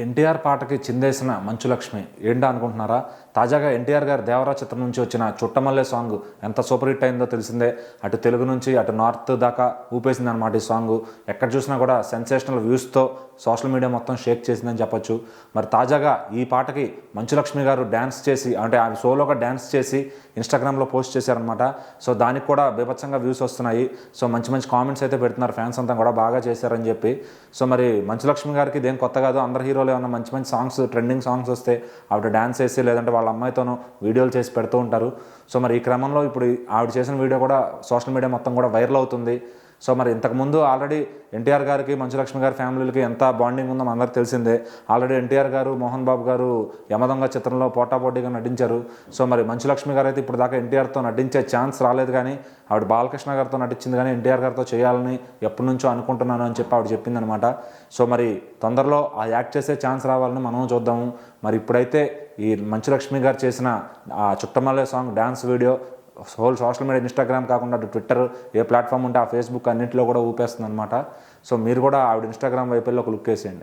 ఎన్టీఆర్ పాటకి చిందేసిన మంచు లక్ష్మి ఏంటా అనుకుంటున్నారా? తాజాగా ఎన్టీఆర్ గారి దేవరా చిత్రం నుంచి వచ్చిన చుట్టమల్లె సాంగ్ ఎంత సూపర్ హిట్ అయిందో తెలిసిందే. అటు తెలుగు నుంచి అటు నార్త్ దాకా ఊపేసింది అనమాట ఈ సాంగ్. ఎక్కడ చూసినా కూడా సెన్సేషనల్ వ్యూస్తో సోషల్ మీడియా మొత్తం షేక్ చేసిందని చెప్పొచ్చు. మరి తాజాగా ఈ పాటకి మంచు లక్ష్మి గారు డ్యాన్స్ చేసి, అంటే ఆమె సోలోగా డ్యాన్స్ చేసి ఇన్స్టాగ్రామ్లో పోస్ట్ చేశారనమాట. సో దానికి కూడా బీభత్సంగా వ్యూస్ వస్తున్నాయి. సో మంచి మంచి కామెంట్స్ అయితే పెడుతున్నారు ఫ్యాన్స్ అంతా కూడా, బాగా చేశారని చెప్పి. సో మరి మంచు లక్ష్మి గారికి ఇదేం కొత్త కాదు. అందరు హీరోలు ఏమన్నా మంచి మంచి సాంగ్స్, ట్రెండింగ్ సాంగ్స్ వస్తే ఆవిడ డ్యాన్స్ చేసి లేదంటే వాళ్ళ అమ్మాయితోనూ వీడియోలు చేసి పెడుతూ ఉంటారు. సో మరి ఈ క్రమంలో ఇప్పుడు ఆవిడ చేసిన వీడియో కూడా సోషల్ మీడియా మొత్తం కూడా వైరల్ అవుతుంది. సో మరి ఇంతకుముందు ఆల్రెడీ ఎన్టీఆర్ గారికి మంచు లక్ష్మి గారి ఫ్యామిలీలకి ఎంత బాండింగ్ ఉందో అందరికీ తెలిసిందే. ఆల్రెడీ ఎన్టీఆర్ గారు, మోహన్ బాబు గారు యమదొంగ చిత్రంలో పోటాపోటీగా నటించారు. సో మరి మంచు లక్ష్మి గారు అయితే ఇప్పుడు దాకా ఎన్టీఆర్తో నటించే ఛాన్స్ రాలేదు, కానీ ఆవిడ బాలకృష్ణ గారితో నటించింది, కానీ ఎన్టీఆర్ గారితో చేయాలని ఎప్పటి నుంచో అనుకుంటున్నాను అని చెప్పి ఆవిడ చెప్పిందనమాట. సో మరి తొందరలో ఆ యాక్ట్ చేసే ఛాన్స్ రావాలని మనం చూద్దాము. మరి ఇప్పుడైతే ఈ మంచు లక్ష్మి గారు చేసిన ఆ Chuttamalle song dance video whole social media, Instagram కాకుండా అటు ట్విట్టర్, ఏ ప్లాట్ఫామ్ ఉంటే ఆ ఫేస్బుక్ అన్నింటిలో కూడా ఊపేస్తుంది అనమాట. సో మీరు కూడా ఆవిడ ఇన్స్టాగ్రామ్ వైపు వెళ్ళి ఒక లుక్ వేసేయండి.